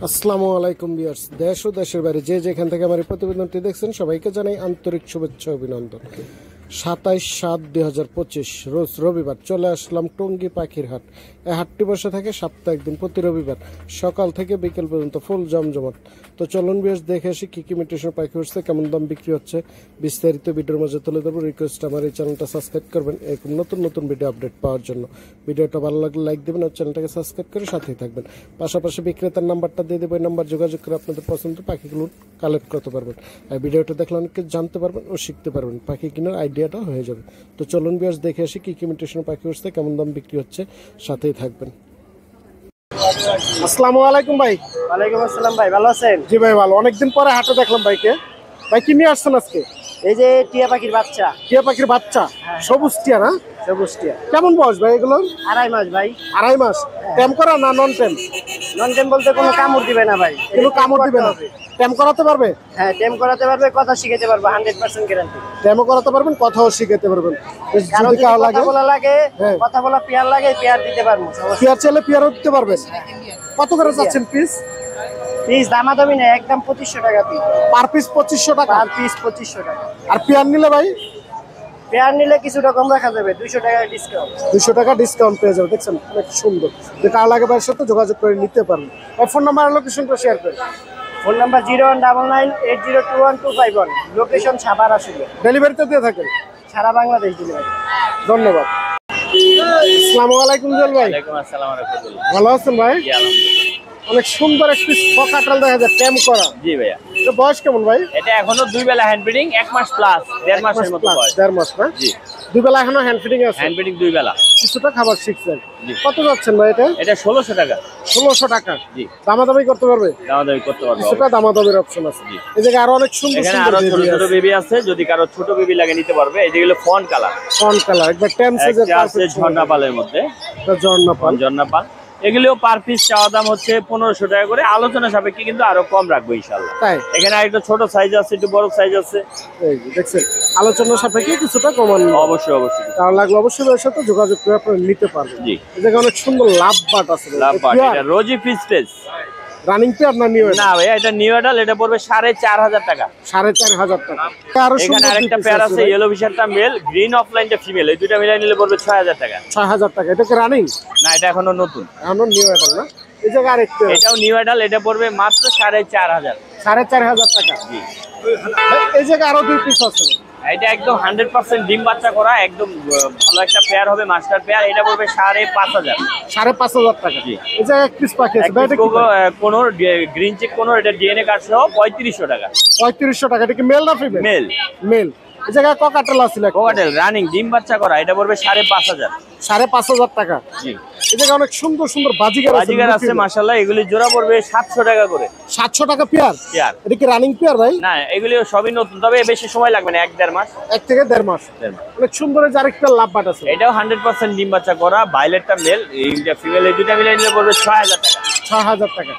আসসালামু আলাইকুম ভিউয়ার্স, দেশ ও দেশের বাইরে যে যেখান থেকে আমার এই প্রতিবেদনটি দেখছেন সবাইকে জানাই আন্তরিক শুভেচ্ছা অভিনন্দন। 27/7/2025 রোজ রবিবার চলে আসলাম টঙ্গী পাখির হাট। এই হাটটি বসে থাকে সপ্তাহে একদিন, প্রতি রবিবার সকাল থেকে বিকেল পর্যন্ত ফুল জমজমাট। তো চলুন ভিউয়ার্স দেখে আসি কি কি মিউটেশন পাখি উঠছে, কেমন দাম বিক্রি হচ্ছে, বিস্তারিত ভিডিওর মাঝে তুলে দেবো। রিকোয়েস্ট আমার এই চ্যানেলটা সাবস্ক্রাইব করবেন এরকম নতুন নতুন ভিডিও আপডেট পাওয়ার জন্য। ভিডিওটা ভালো লাগলে লাইক দেবেন আর চ্যানেলটাকে সাবস্ক্রাইব করে সাথেই থাকবেন। পাশাপাশি বিক্রেতার নাম্বারটা দিয়ে দেবো, এই নাম্বার যোগাযোগ করে আপনাদের পছন্দের পাখিগুলো কালেক্ট করতে পারবেন। আর ভিডিওটা দেখলে অনেকে জানতে পারবেন ও শিখতে পারবেন, পাখি কেনার আইডিয়াটা হয়ে যাবে। তো চলুন ভিউয়ার্স দেখে আসি কি কি মিউটেশন পাখি উঠছে, কেমন দাম বিক্রি হচ্ছে, সাথেই থাকবেন। আসসালামু আলাইকুম ভাই। ওয়ালাইকুম আসসালাম ভাই, ভালো আছেন? জি ভাই ভালো, অনেকদিন পরে হাটে দেখলাম ভাইকে। ভাই কি নিয়ে আসছেন আজকে? এই যে টিয়া পাখির বাচ্চা। টিয়া পাখির বাচ্চা, সবুজ টিয়া না? সবুজ টিয়া। কেমন বয়স ভাই এগুলো? 2.5 মাস ভাই। 2.5 মাস। টেম করা না নন টেম? নন টেম বলতে কোনো কামড় দিবে না ভাই। কোনো কামড় দিবে না? টেম করাতে পারবে? হ্যাঁ, টেম করাতে পারবে, কথা শিখাতে পারবে, 100% গ্যারান্টি। টেমও করাতে পারবেন, কথাও শিখাতে পারবেন। যদি কথা বলা লাগে, হ্যাঁ। কথা বলা পেয়ার লাগে, পেয়ার দিতে পারবো। পেয়ার চাইলে পেয়ারও দিতে পারবেন। কত করে চাচ্ছেন পিস? পিস দামাদামি না, একদম 2500 টাকা পিস। পার পিস 2500 টাকা? পার পিস 2500 টাকা। আর পেয়ার নিলে ভাই? পেয়ার নিলে কিছুটা কম রাখা যাবে, 200 টাকা ডিসকাউন্ট। 200 টাকা ডিসকাউন্ট পেয়ে যাবে। দেখছেন অনেক সুন্দর। যে কার লাগে ভাইয়ের সাথে যোগাযোগ করে নিতে পারবেন। আর ফোন নাম্বার আর লোকেশনটা শেয়ার করুন। ফোন নাম্বার 0199802151, লোকেশন সাভার আসলে। ডেলিভারিতে দিয়ে থাকেন? সারা বাংলাদেশ ডেলিভারি। ধন্যবাদ। আসসালামু আলাইকুম জল ভাই। ওয়ালাইকুম আসসালাম ওয়া রাহমাতুল্লাহ। ভালো আছেন ভাই? জি আলহামদুলিল্লাহ। অনেক সুন্দর একটি কাটাল দেখা যায়, টেম করা। জি ভাইয়া। এটা বয়স কেমন ভাই? এটা এখনো 2 বেলা হ্যান্ড ফিডিং, 1 মাস প্লাস, 1.5 মাসের মতো বয়স। 1.5 মাস না? জি। 2 বেলা এখনো হ্যান্ড ফিডিং আছে? হ্যান্ড ফিডিং 2 বেলা। কিছুটা খাবার শিখছেন। জি। কত যাচ্ছেন ভাই এটা? এটা 1600 টাকা। 1600 টাকা। জি। দামাদামি করতে পারবে? দামাদামি করতে পারবো। কিছুটা দামাদামির অপশন আছে। জি। এই জায়গায় আরো অনেক সুন্দর এখানে সুন্দর আরো ছোট ছোট বেবি আছে, যদি কারো ছোট বেবি লাগে নিতে পারবে। এই যেগুলো ফন কালার। ফন কালার একবার টেম সাইজের আছে ঝর্ণা পালের মধ্যে। এটা ঝর্ণা পাল। ঝর্ণা পাল। এগুলিও পার পিস চাওয়া দাম হচ্ছে 1500 টাকা করে, আলোচনা সাপেক্ষে কিন্তু আরো কম রাখবো ইনশাআল্লাহ। তাই? এখানে আরেকটা ছোট সাইজ আছে, একটু বড় সাইজ আছে। এই যে দেখছেন, আলোচনা সাপেক্ষে কিছুটা কমান। অবশ্যই অবশ্যই। তার লাগলে অবশ্যই এর সাথে যোগাযোগ করে আপনি নিতে পারবেন। জি। এই জায়গায় অনেক সুন্দর লাভ বাট আছে। লাভ বাট, এটা রোজি ফিস্টেস। রানিং পেয়ার না নিউ? না ভাই, এটা নিউ অ্যাডাল, এটা পড়বে 4500 টাকা। 4500 টাকা। আরো এখানে সুন্দর আরেকটা পেয়ার আছে, ইয়েলো ফিশারটা মেল, গ্রিন অফলাইনটা ফিমেল, এই দুইটা মিলাই নিলে পড়বে 6000 টাকা। 6000 টাকা। এটা কি রানিং? না, এটা এখনো নতুন, এখনো নিউ অ্যাডাল না? এই জায়গায় আরেকটা, এটাও নিউ অ্যাডাল, এটা পড়বে মাত্র 4500। 4500 টাকা। জি। এই জায়গায় আরো 2 পিস আছে। এটা একদম 100% ডিম বাচ্চা করা, একদম ভালো একটা পেয়ার হবে, মাস্টার পেয়ার। এটা পড়বে 5500। 5500 টাকা। জি। এই জায়গায় এক পিস পাখি আছে। কোন গ্রিন চেক, কোন এটা ডিএনএ কার্ড সহ 3500 টাকা। 3500 টাকা। এটা কি মেল না ফিমেল? মেল। মেল। এই জায়গায় ককাটেল আছে। কোকাটেল রানিং ডিম বাচ্চা করা, এটা পড়বে 5500। 5500 টাকা। জি। এই জায়গায় অনেক সুন্দর সুন্দর বাজিগার আছে। বাজিগার আছে মাশাআল্লাহ, এগুলি জোড়া পড়বে 700 টাকা করে। 700 টাকা পেয়ার? পেয়ার। এটা কি রানিং পেয়ার ভাই? না, এগুলি সবই নতুন, তবে বেশি সময় লাগবে না, 1-1.5 মাস। 1 থেকে 1.5 মাস। অনেক সুন্দর। এই যে আরেকটা লাভ বাট আছে। এটাও 100% ডিম বাচ্চা করা, ভায়োলেটটা মেল, এইটা ফিমেল, এই দুইটা মিলে নিলে পড়বে 6000 টাকা। 6000 টাকা।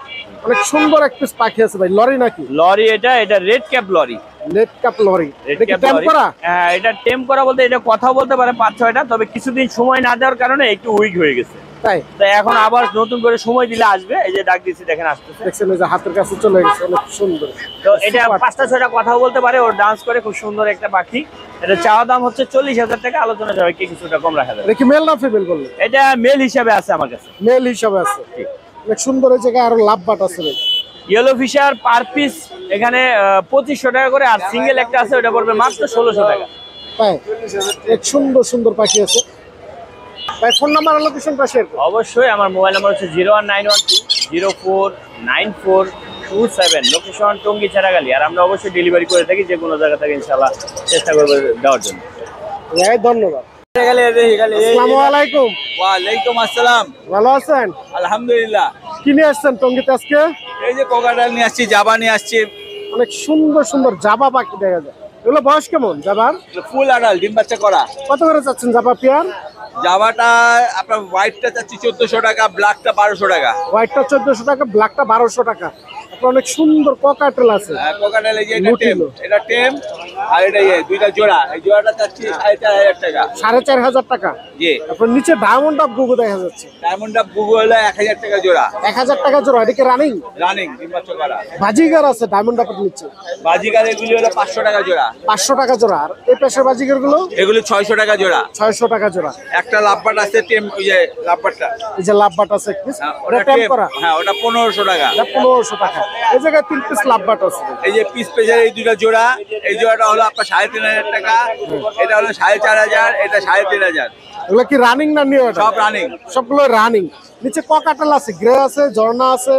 অনেক সুন্দর এক পিস পাখি আছে ভাই। লরি নাকি? লরি, এটা red cap lory. Red cup lorry. Red এটা কি ক্যাপ টেম লরি। করা? হ্যাঁ, এটা টেম করা বলতে এটা কথা বলতে পারে 5-6টা, তবে কিছুদিন সময় না দেওয়ার কারণে একটু উইক হয়ে গেছে। তাই? তাই এখন আবার নতুন করে সময় দিলে আসবে। এই যে ডাক দিচ্ছি, দেখেন আসতেছে। দেখছেন এই যে হাতের কাছে চলে গেছে। অনেক সুন্দর। তো এটা 5-6টা কথা বলতে পারে, ওর ডান্স করে, খুব সুন্দর একটা পাখি। এটা চাওয়া দাম হচ্ছে 40000 টাকা, আলোচনা যাবে কি কিছুটা কম রাখা যাবে। এটা কি মেল না ফিমেল বললে? এটা মেল হিসাবে আছে আমার কাছে। মেল হিসাবে আছে। অনেক সুন্দর। এই জায়গায় আরো লাভ বাট আছে ভাই। ইয়েলো ফিশার পার পিস এখানে 2500 টাকা করে, আর সিঙ্গেল একটা আছে, ওটা পড়বে মাত্র 1600 টাকা। তাই? এক সুন্দর সুন্দর পাখি আছে ভাই। ফোন নাম্বার আর লোকেশনটা শেয়ার করুন। অবশ্যই। আমার মোবাইল নাম্বার হচ্ছে 01912049427, লোকেশন টঙ্গী ছাড়াগালি। আর আমরা অবশ্যই ডেলিভারি করে থাকি যে কোনো জায়গা থেকে, ইনশাআল্লাহ চেষ্টা করবো দেওয়ার জন্য। ভাই ধন্যবাদ। আসসালামু আলাইকুম। ওয়ালাইকুম আসসালাম। ভালো আছেন? আলহামদুলিল্লাহ। কি নিয়ে আসছেন টঙ্গীতে আজকে? এই যে কোকাটাল নিয়ে আসছি, জাবা নিয়ে আসছি। অনেক সুন্দর সুন্দর জাবা পাখি দেখা যায়। এগুলো বয়স কেমন জাবার? ফুল আডাল, ডিম বাচ্চা করা। কত করে চাচ্ছেন জাবা পেয়ার? জাবাটা আপনার হোয়াইটটা চাচ্ছি 1400 টাকা, ব্ল্যাকটা 1200 টাকা। হোয়াইটটা 1400 টাকা, ব্ল্যাকটা 1200 টাকা। আপনার অনেক সুন্দর ককাটেল আছে। কোকাটাল, এই যে এটা লুটিনো। টেম, এটা টেম। আর এটা দুইটা জোড়া, এই জোড়াটা চাচ্ছি 4,500 টাকা। 4,500 টাকা। জি। তারপর নিচে ডায়মন্ড অফ গুগু দেখা যাচ্ছে, ডায়মন্ড অফ গুগু হলো 1,000 টাকা জোড়া। 1,000 টাকা জোড়া। এদিকে রানিং রানিং ডিম বাচ্চা করা বাজিগার আছে ডায়মন্ড অফের নিচে, বাজিকার এগুলি হলো 500 টাকা জোড়া। 500 টাকা জোড়া। আর এই পেশের বাজিগার গুলো এগুলি 600 টাকা জোড়া। 600 টাকা জোড়া। একটা লাভবাট আছে টেম, ওই যে লাভবাটটা, এই যে লাভ বাট আছে এক পিস, ওটা ওটা টেম টেম। করা, হ্যাঁ, ওটা 1500 টাকা। এটা 1500 টাকা। এই জায়গায় 3 পিস লাভ বাট আছে। এই যে পিস পেজের এই দুটো জোড়া, এই জোড়াটা হলো আপনার 3,500 টাকা, এটা হলো 4,500, এটা 3,500। এগুলো কি রানিং না নিউ? সব রানিং। সবগুলো রানিং। নিচে ককাটেল আছে, গ্রে আছে, ঝর্ণা আছে,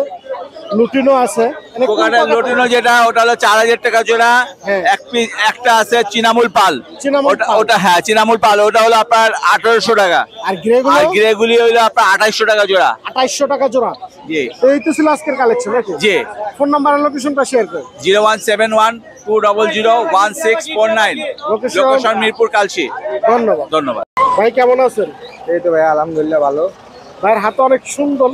লুটিনো আছে। মানে কোন কোকাটেল ককাটেল? লটিনো যেটা, ওটা হলো 4,000 টাকা জোড়া। হ্যাঁ। এক পিস একটা আছে চিনামুল পাল, চিনামুল পাল। ওটা হ্যাঁ চিনামুল পাল, ওটা হলো আপনার 1,800 টাকা। আর গ্রে গুলো আর গ্রে গুলি হলো আপনার 2,800 টাকা জোড়া। 2,800 টাকা জোড়া। জি এই তো ছিল আজকের কালেকশন নাকি? জি। ফোন নাম্বার আর লোকেশনটা শেয়ার করুন। 01712001649, লোকেশন মিরপুর কালশি। ধন্যবাদ। ধন্যবাদ। ভাই কেমন আছেন? এই তো ভাই আলহামদুলিল্লাহ ভালো। ভাইয়ের হাতে অনেক সুন্দর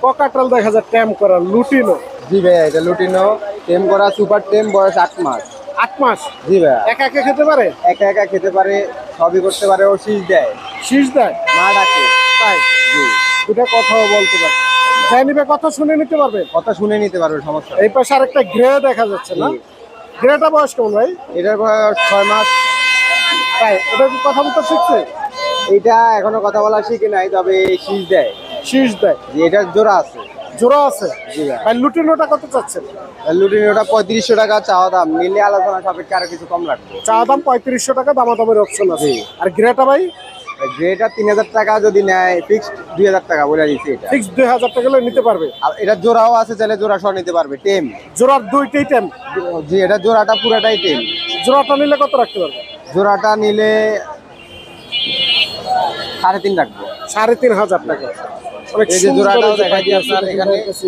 ককাটেল দেখা যায়, ট্যাম করা লুটিনো। জি ভাইয়া, এটা লুটিনো টেম করা সুপার টেম, বয়স 8 মাস। 8 মাস। জি ভাইয়া, একা একা খেতে পারে? একা একা খেতে পারে, সবই করতে পারে। ও শীষ দেয়, শীষ দেয়, মা ডাকে। তাই? জি, দুটা কথাও বলতে পারে। যাই নিবে কথা শুনে নিতে পারবে। কথা শুনে নিতে পারবে, সমস্যা নেই। এই পাশে আরেকটা গ্রে দেখা যাচ্ছে না? গ্রেটা বয়স কেমন ভাই? এটার বয়স 6 মাস। তাই? এটা কি কথা বলতে শিখছে? এটা এখনো কথা বলা শিখে নাই, তবে শীষ দেয়। শীষ দেয়। জি, এটার জোড়া আছে। জোড়া আছে। জি ভাই। ভাই লুটিনোটা কত চাচ্ছেন? লুটিনোটা 3500 টাকা চাওয়া দাম, নিলে আলোচনা সাপেক্ষে আরো কিছু কম রাখবো। চা দাম 3500 টাকা, দামাদামের অপশন আছে। জি। আর গ্রেটা ভাই? গ্রেটা 3000 টাকা যদি নেয়, ফিক্সড 2000 টাকা বলে দিচ্ছি। এটা ফিক্স 2000 টাকা হলে নিতে পারবে। আর এটা জোড়াও আছে, চাইলে জোড়া সহ নিতে পারবে। টেম। জোড়ার দুইটাই টেম। জি, এটা জোড়াটা পুরাটাই টেম। জোড়াটা নিলে কত রাখতে পারবে? জোড়াটা নিলে 3.5 রাখবো। 3500 টাকা। অনেক এই যে সুন্দর জোড়াটাও এই যে দেখাই দিই আপনার পাখি এখানে। আছে,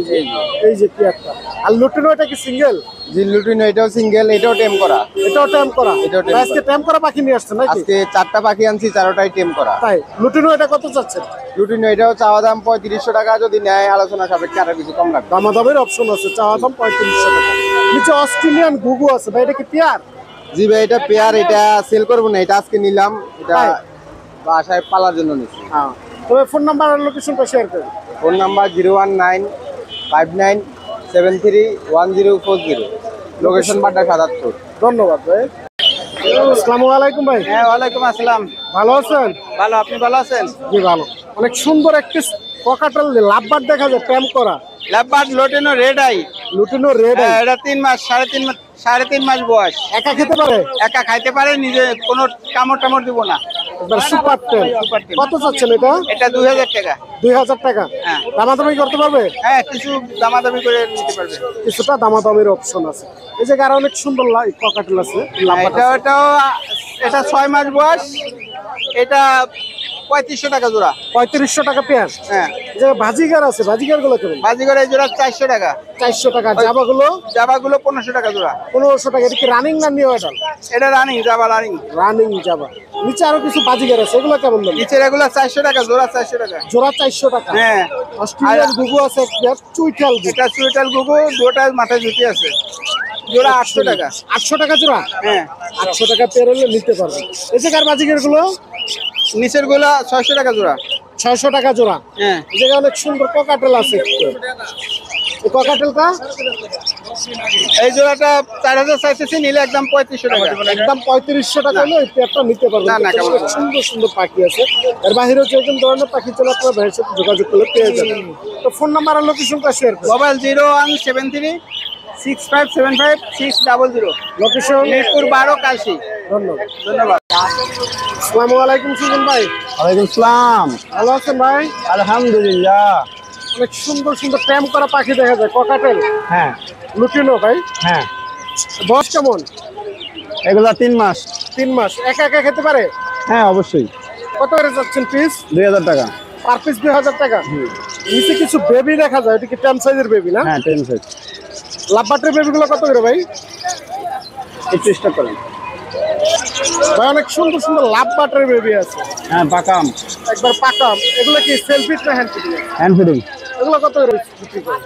এই যে কি একটা। আর লুটিনো এটা কি সিঙ্গেল? জি, লুটিনো এটাও সিঙ্গেল, এটাও টেম করা। এটাও টেম করা। এটাও টেম আজকে টেম করা পাখি নিয়ে আসছেন নাকি? আজকে 4টা পাখি আনছি, 4টাই টেম করা। তাই? লুটিনো এটা কত চাচ্ছেন? লুটিনো এটাও চাওয়া দাম 3500 টাকা, যদি নেয় আলোচনা সাপেক্ষে আরো কিছু কম রাখবো। দামাদামের অপশন আছে, চাওয়া দাম 3500 টাকা। নিচে অস্ট্রেলিয়ান গুগু আছে ভাই, এটা কি পেয়ার? জি ভাই, এটা পেয়ার। এটা সেল করবো না, এটা আজকে নিলাম। এটা তাই? বাসায় পালার জন্য নিচ্ছি। হ্যাঁ। তবে ফোন নাম্বার আর লোকেশনটা শেয়ার করুন। Phone number 01959731040, location Badda Sadatpur. ধন্যবাদ ভাই। আসসালামু আলাইকুম ভাই। হ্যাঁ, ওয়ালাইকুম আসসালাম। ভালো আছেন? ভালো, আপনি ভালো আছেন? জি ভালো। অনেক সুন্দর একটি ককাটেল লাভবার দেখা যায়, ট্যাম করা leopard lutino red eye. Lutino red. এটা 3 মাস, 3.5 মাস বয়স। একা খেতে পারে? একা খাইতে পারে, নিজে কোনো কামড় টামড় দিব না। একবার সুপার টেম। সুপার টেম। কত চাচ্ছেন এটা? এটা 2000 টাকা। 2000 টাকা। হ্যাঁ। দামাদামি করতে পারবে? হ্যাঁ, কিছু দামাদামি করে নিতে পারবে। কিছুটা দামাদামির অপশন আছে। এই জায়গায় আরো অনেক সুন্দর ককাটেল আছে, লাভবার আছে। এটা 6 মাস বয়স। এটা 3500 টাকা জোড়া। 3500 টাকা পেয়ার। হ্যাঁ। এই জায়গায় বাজিগার আছে, বাজিগার গুলো কেমন? বাজিগর এই জোড়া 400 টাকা। 400 টাকা। জাবা গুলো জাবাগুলো 1500 টাকা জোড়া। 1500 টাকা। এটা কি রানিং না নিউ অর্ডার? এটা রানিং, জাবা রানিং। রানিং জাবা। নিচে আরো কিছু বাজিগার আছে, এগুলো কেমন দাম? নিচের এগুলো 400 টাকা জোড়া, 400 টাকা। জোড়া 400 টাকা। হ্যাঁ। অস্ট্রেলিয়ান গুগু আছে এক পেয়ার, চুইটাল গুগু। এটা সুইটাল গুগু, দুটার মাথায় জুতি আছে। জোড়া 800 টাকা। 800 টাকা জোড়া। হ্যাঁ। 800 টাকা পেয়ার হলে নিতে পারবে। এই জায়গার বাজিগার গুলো নিচের গুলা 600 টাকা জোড়া। 600 টাকা জোড়া। হ্যাঁ। এই জায়গায় অনেক সুন্দর ককাটেল আছে। এই ককাটেলটা এই জোড়াটা 4000 চাইতেছি, নিলে একদম 3500 টাকা। একদম 3500 টাকা হলে এই পেয়ারটা নিতে পারবেন। না, না, কেমন অনেক সুন্দর সুন্দর পাখি আছে। এর বাইরেও যে কোন ধরনের পাখি চলে আপনারা ভাইয়ের সাথে যোগাযোগ করলে পেয়ে যাবেন। তো ফোন নাম্বার আর লোকেশনটা শেয়ার করুন। মোবাইল 01736575600। লোকেশন মিরপুর 12 কালশি। ধন্যবাদ। ধন্যবাদ। আসসালামু আলাইকুম সুজন ভাই। ওয়ালাইকুম আসসালাম। ভালো আছেন ভাই? আলহামদুলিল্লাহ। অনেক সুন্দর সুন্দর ট্যাম করা পাখি দেখা যায়, ককাটেল হ্যাঁ, লুটিনো ভাই। হ্যাঁ। বয়স কেমন? এগুলা 3 মাস। 3 মাস। একা একা খেতে পারে? হ্যাঁ, অবশ্যই। কত করে যাচ্ছেন পিস? 2000 টাকা। পার পিস 2000 টাকা। নিচে কিছু বেবি দেখা যায়, এটা কি ট্যাম সাইজের বেবি না? হ্যাঁ, 10 সাইজ। লাভবাটের বেবিগুলো কত করে ভাই? 25 টাকা করেন। ভাই অনেক সুন্দর সুন্দর লাভবাটের বেবি আছে, হ্যাঁ, পাকাম। একবার পাকা। এগুলো কি সেলফিট না হ্যান্ড ফিটিং? Hand feeding. এগুলো কত করে বিক্রি করে?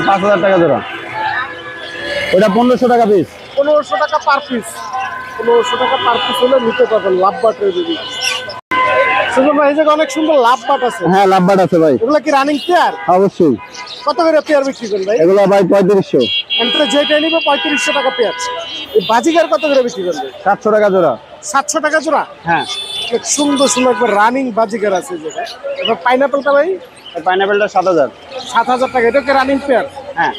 5000 টাকা জোড়া। ওটা 1500 টাকা পিস। 1500 টাকা পার পিস। 1500 টাকা পার পিস হলে নিতে পারবেন লাভ বাটের বেবি। সুজন ভাই এই জায়গায় অনেক সুন্দর লাভ বাট আছে। হ্যাঁ লাভবাট আছে ভাই, এগুলা কি রানিং পেয়ার? অবশ্যই। কত করে পেয়ার বিক্রি করেন ভাই? এগুলো ভাই 3500। এন্ট্রে যেটা নিবে 3500 টাকা পেয়ার। এই বাজিগার কত করে বিক্রি করেন? 700 টাকা জোড়া। 700 টাকা জোড়া। হ্যাঁ অনেক সুন্দর সুন্দর একবার রানিং বাজিগার আছে এই জায়গায়। এবার পাইনাপেলটা ভাই পাইনাপেলটা 7000। 7000 টাকা। এটা কি রানিং পেয়ার? হ্যাঁ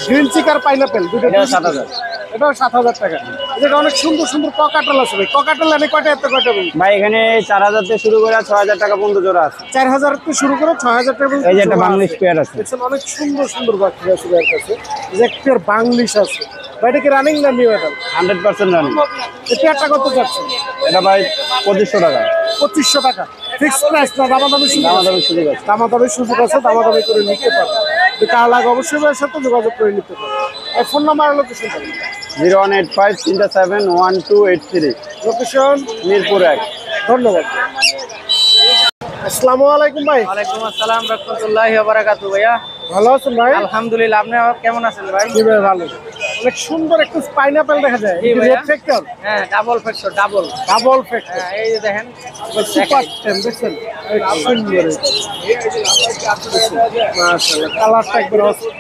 গ্রিন চিক আর পাইনাপেল দুটো এটা 7000। এটাও 7000 টাকা। এটা অনেক সুন্দর সুন্দর ককাটেল আছে ভাই। ককাটেল এনে কয়টা এত কয়টা ভাই? ভাই এখানে 4000 থেকে শুরু করে 6000 টাকা পর্যন্ত জোড়া আছে। 4000 থেকে শুরু করে 6000 টাকা পর্যন্ত। এই যে একটা বাংলিশ পেয়ার আছে, দেখছেন অনেক সুন্দর সুন্দর বাচ্চা আছে এর কাছে। এই যে একটা বাংলিশ আছে ভাই, এটা কি রানিং না নিউ অ্যাডাল্ট? 100% রানিং। এই পেয়ারটা কত যাচ্ছে? এটা ভাই 2500 টাকা। 2500 টাকা ফিক্সড প্রাইস না দামাদামি সুযোগ? দামাদামি সুযোগ আছে। দামাদামি সুযোগ আছে, দামাদামি করে নিতে পারবেন। যদি কার লাগে অবশ্যই ভাইয়ের সাথে যোগাযোগ করে নিতে পারবেন। এই ফোন নাম্বার আর লোকেশন 01853371283, লোকেশন মিরপুর 1। ধন্যবাদ। আসসালামু আলাইকুম ভাই। ওয়ালাইকুম আসসালাম রাহমাতুল্লাহি ওয়া বারাকাতুহু। ভাইয়া ভালো আছেন ভাই? আলহামদুলিল্লাহ, আপনি কেমন আছেন ভাই? জি ভাই ভালো। অনেক সুন্দর একটা পাইনাপেল দেখা যায়। জি এটা ভাইয়া। রেড ফ্যাক্টর, হ্যাঁ double factor, double. Double factor, এই যে দেখেন সুপার টেম দেখছেন? অনেক সুন্দর মাশাআল্লাহ, কালারটা একবার অস্থির।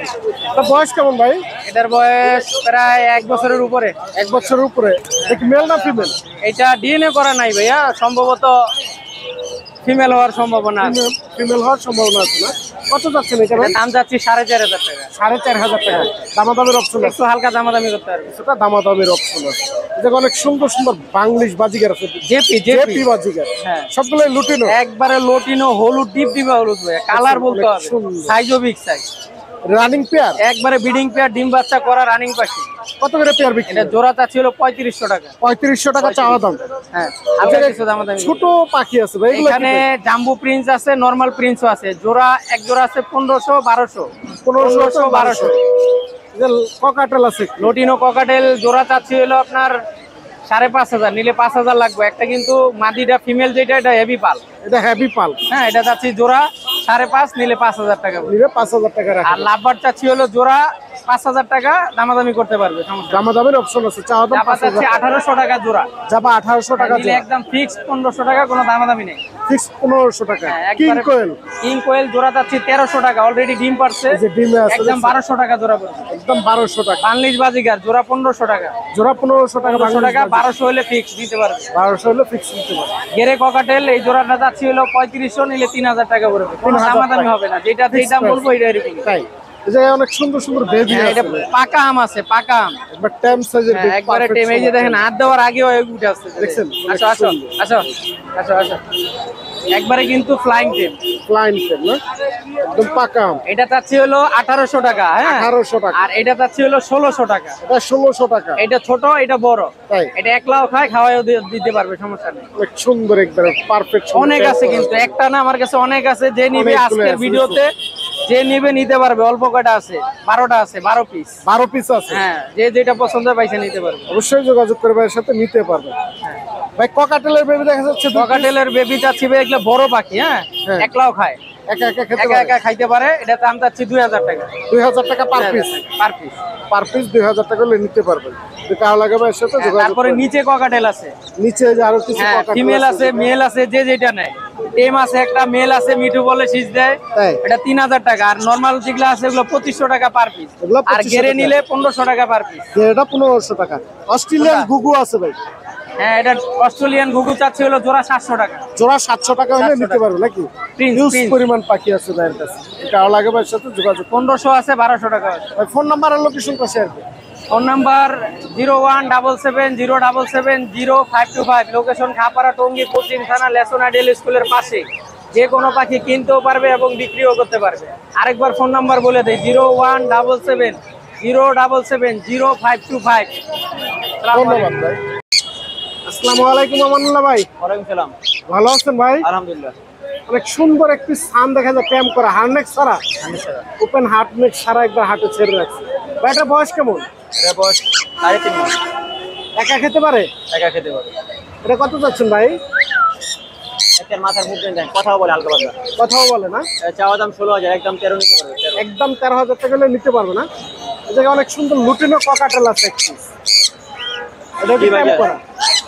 এটা বয়স কেমন ভাই? এটার বয়স প্রায় 1 বছরের উপরে। 1 বছরের উপরে। এটা কি মেল না ফিমেল? এটা ডিএনএ করা নাই ভাইয়া, সম্ভবত ফিমেল হওয়ার সম্ভাবনা আছে। ফিমেল হওয়ার সম্ভাবনা আছে না? কত যাচ্ছেন এটা ভাই? এটার দাম যাচ্ছে 4500 টাকা। 4500 টাকা। দামাদামের অপশন আছে? একটু হালকা দামাদামি করতে পারবে। সেটা দামাদামের অপশন আছে। এটা অনেক সুন্দর সুন্দর বাংলিশ বাজিগার আছে। JP JP Baazigar. হ্যাঁ। সবগুলোই লুটিনো। একবারে লোটিনো হলুদ, ডিপ ডিপা হলুদ ভাইয়া, কালার বলতে হবে, সুন্দর। সাইজও বিগ সাইজ, রানিং পেয়ার। একবারে ব্রিডিং পেয়ার, ডিম বাচ্চা করা রানিং পাখি। কত করে পেয়ার বিক্রি? এটা জোড়াটা ছিল 3500 টাকা। 3500 টাকা চাওয়া দাম। হ্যাঁ, হালকা কিছু দামাদামি। ছোট পাখি আছে ভাই, এগুলো এখানে জাম্বু প্রিন্স আছে, নরমাল প্রিন্সও আছে। জোড়া এক জোড়া আছে 1500, 1200, 1500, 1200। ককাটেল আছে। লোটিনো ককাটেল জোড়া চাচ্ছি হলো আপনার 5500, নিলে 5000 লাগবে। একটা কিন্তু মাদিটা ফিমেল যেটা, এটা হেভি পাল। এটা হেভি পাল। হ্যাঁ, এটা চাচ্ছি জোড়া 5.5, নিলে 5000 টাকা পড়বে। নিলে 5000 টাকা রাখা। আর লাভবার চাচ্ছি হলো জোড়া 5000 টাকা, দামাদামি করতে পারবে, সমস্যা নেই। দামাদামের অপশন আছে। চাওয়া দাম জাপা চাচ্ছি 1800 টাকা জোড়া। যাবা 1800 টাকা নিলে একদম ফিক্স 1500 টাকা, কোনো দামাদামি নেই। ফিক্স 1500 টাকা। হ্যাঁ, কিং একবারে কোয়েল। কিং কোয়েল জোড়া চাচ্ছি 1300 টাকা, অলরেডি ডিম পারছে। এই যে ডিমে আছে একদম 1200 টাকা জোড়া পড়বে। একদম 1200 টাকা। বাংলিশ বাজিগার জোড়া 1500 টাকা। জোড়া 1500 টাকা। 1500 টাকা, 1200 হলে ফিক্স দিতে পারবে। 1200 হলে ফিক্স নিতে পারবে। গেরে ককাটেল এই জোড়াটা যাচ্ছি হলো 3500, নিলে 3000 টাকা পড়বে। কোনো 3000 দামাদামি হবে না, যেটা যেটা বলবো এটা এরকম। তাই এই যে অনেক সুন্দর সুন্দর বেবি হ্যাঁ, আছে। এটা পাকা আম আছে, পাকা আম। একবার টেম সাইজের হ্যাঁ, একবারে টেম। এই যে দেখেন হাত দেওয়ার আগেও উঠে আসছে, দেখছেন? আসো আসো আসো আসো আসো, একবারে কিন্তু ফ্লাইং টেম। ফ্লাইং টেম না? একদম পাকা আম। এটা চাচ্ছি হলো 1800 টাকা। হ্যাঁ, 1800 টাকা। আর এটা চাচ্ছি হলো 1600 টাকা। এটা 1600 টাকা। এটা ছোট, এটা বড়। তাই এটা একলাও খায়, খাওয়াও দিতে পারবে, সমস্যা নেই। অনেক সুন্দর একবার পারফেক্ট। অনেক আছে কিন্তু, একটা না, আমার কাছে অনেক আছে। যে নিবে অনেকগুলো আজকের আছে, ভিডিওতে, যে নিবে নিতে পারবে। অল্প কয়টা আছে, 12টা আছে, 12 পিস। 12 পিস আছে। হ্যাঁ, যে যেটা পছন্দ পাইছে নিতে পারবে। অবশ্যই যোগাযোগ করে ভাইয়ের সাথে নিতে পারবেন। ভাই ককাটেলের বেবি দেখা যাচ্ছে দুটো। ককাটেলের বেবি চাচ্ছি ভাই, এগুলো বড় পাখি। হ্যাঁ, হ্যাঁ। একলাও খায়, একা একা খেতে একা পারে। একা খাইতে পারে। এটা দাম চাচ্ছি 2000 টাকা। 2000 টাকা per piece. Per piece. Per piece 2000 টাকা হলে নিতে পারবেন। যদি কারো লাগে ভাইয়ের সাথে যোগাযোগ তারপরে করবেন। নিচে ককাটেল আছে। নিচে যে আরো কিছু হ্যাঁ, ককাটেল ফিমেল আছে, মেল আছে, যে যেটা নেয়। টেম আছে একটা, মেল আছে, মিঠু বলে শীষ দেয়, তাই এটা 3000 টাকা। আর নরমাল যেগুলো আছে ওগুলো 2500 টাকা পার পিস। এগুলো আর 2500 গেরে টাকা। নিলে 1500 টাকা পার পিস। এটা 1500 টাকা। অস্ট্রেলিয়ান গুগু আছে ভাই। হ্যাঁ, এটা অস্ট্রেলিয়ান ঘুঘু চাচ্ছি হলো জোড়া 700 টাকা। জোড়া 700 টাকা হলে 700 নিতে পারবে নাকি? Prince, huge Prince. পরিমাণ পাখি আছে ভাইয়ের কাছে। কারো লাগে ভাইয়ের সাথে যোগাযোগ করুন। 1500 আছে, 1200 টাকা আছে। ভাই ফোন নাম্বার আর লোকেশনটা শেয়ার করুন। Phone number 017707525, location Khapara, Tongi, পশ্চিম থানা, লেসোনা ডেল স্কুলের পাশে। যে কোনো পাখি কিনতেও পারবে এবং বিক্রিও করতে পারবে। আরেকবার ফোন নাম্বার বলে দেয়, 017707525। ধন্যবাদ ভাই। আসসালামু আলাইকুম আমানুল্লাহ ভাই। ওয়ালাইকুম সালাম। ভালো আছেন ভাই? আলহামদুলিল্লাহ। অনেক সুন্দর একটি সান দেখা যায় ক্যাম্প করা, হার্নেক ছাড়া, ওপেন হার্নেক ছাড়া একবার হাটে ছেড়ে রাখছে ভাই। এটা বয়স কেমন? এটা বয়স 3.5 মাস। একা খেতে পারে? একা খেতে পারে। এটা কত যাচ্ছেন ভাই? একের মাথার মুভমেন্ট দেন, কথাও বলে হালকা পাতলা। কথাও বলে না? চাওয়া দাম 16000, একদম 13 নিতে পারবে। একদম 13000 টাকা হলে নিতে পারবে না? এই জায়গায় অনেক সুন্দর লুটিনো ককাটেল আছে একটি। এটা কি টেম করা?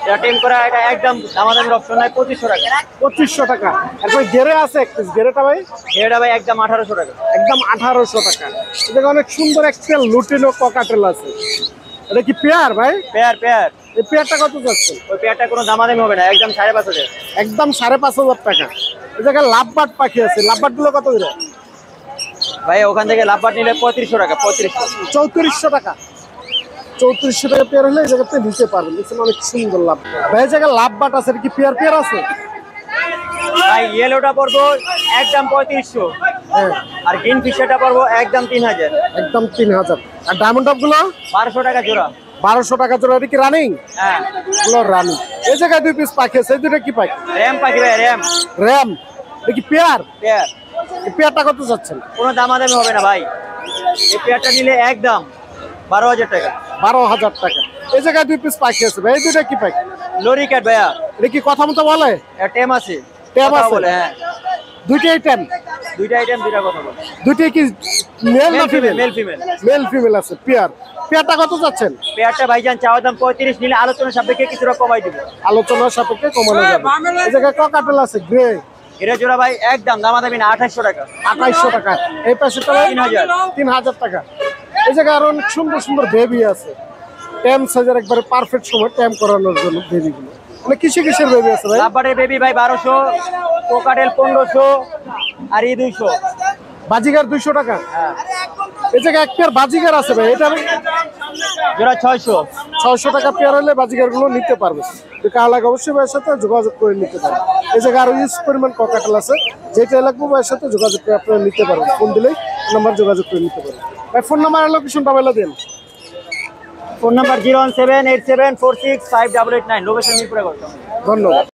এটা টেম করা, এটা একদম আমাদের অপশন নাই 2500 টাকা। 2500 টাকা। আর কই গেরে আছে এক পিস, গেরেটা ভাই? এটা ভাই একদম 1800 টাকা। একদম 1800 টাকা। এটা অনেক সুন্দর একটা লুটিনো ককাটেল আছে। এটা কি পেয়ার ভাই? Pair pair. এই পেয়ারটা কত যাচ্ছে? ওই পেয়ারটা কোনো দামাদামি হবে না, একদম 5,500 টাকা। একদম 5,500 টাকা। এই জায়গায় লাভবাট পাখি আছে, লাভবাট গুলো কত করে? ভাই ওখান থেকে লাভবাট নিলে 3500 টাকা। 3400 টাকা। 3400 টাকা পেয়ার হলে এই জায়গাতে নিতে পারবেন। দেখছেন অনেক সুন্দর লাভ। ভাই এই জায়গায় লাভবাট আছে, এটা কি পেয়ার পেয়ার আছে? ভাই ইয়েলোটা পড়বো একদম 3500। হ্যাঁ, আর গ্রিন ফিশারটা পড়বো একদম 3000। একদম 3000। আর ডায়মন্ড টপ গুলো 1200 টাকা জোড়া। 1200 টাকা জোড়া। এটা কি রানিং? হ্যাঁ, এগুলো রানিং। এই জায়গায় 2 পিস পাখি আছে, এই দুটো কি পাখি? র্যাম পাখি ভাই, র্যাম র্যাম। এটা কি পেয়ার? পেয়ার। এই পেয়ারটা কত যাচ্ছেন? কোনো দামাদামি হবে না ভাই, এই পেয়ারটা নিলে একদম 12,000 টাকা। 12,000 টাকা। এই জায়গায় 2 পিস পাখি আছে ভাই, এই দুটো কি পাখি? লরি ক্যাট ভাইয়া, এটা কি কথা মতো বলে? এটা টেম আছে। টেম কথা আছে? বলে, হ্যাঁ। দুইটাই টেম? দুইটা আইটেম, দুইটা কথা বলে। দুইটাই কি মেল না female? Male female. Male female আছে। পেয়ার। পেয়ারটা কত যাচ্ছেন? পেয়ারটা ভাইজান চাওয়া দাম 35, নিলে আলোচনা সাপেক্ষে কিছুটা কমাই দিব। আলোচনার সাপেক্ষে কমানো যাবে। এই জায়গায় ককাটেল আছে গ্রে, এটা জোড়া ভাই একদম দামাদামি না, 2800 টাকা। 2800 টাকা। এই পাশে 3000 টাকা। এই জায়গায় আরো অনেক সুন্দর সুন্দর বেবি আছে। ট্যাম সাইজের একবারে পারফেক্ট সময় ট্যাম করানোর জন্য বেবিগুলো। মানে কিসের বেবি আছে ভাই? লাভবাটের বেবি ভাই 1200, কোকাটেল 1500, আর 200। বাজিগার 200 টাকা। হ্যাঁ, এই জায়গায় এক পেয়ার বাজিগার আছে ভাই, এটা জোড়া 600। 600 টাকা পেয়ার হলে বাজিগার গুলো নিতে পারবে। তো কার লাগে অবশ্যই ভাইয়ের সাথে যোগাযোগ করে নিতে পারবেন। এই জায়গায় আরো ইউজ পরিমাণ ককাটেল আছে, যেটা লাগবে ভাইয়ের সাথে যোগাযোগ করে আপনারা নিতে পারবেন। ফোন দিলেই নাম্বার যোগাযোগ করে নিতে পারবেন। ভাই ফোন নাম্বার আর লোকেশনটা বলে দিন। ফোন নাম্বার 01787465889, লোকেশন মিরপুরে করতে। ধন্যবাদ।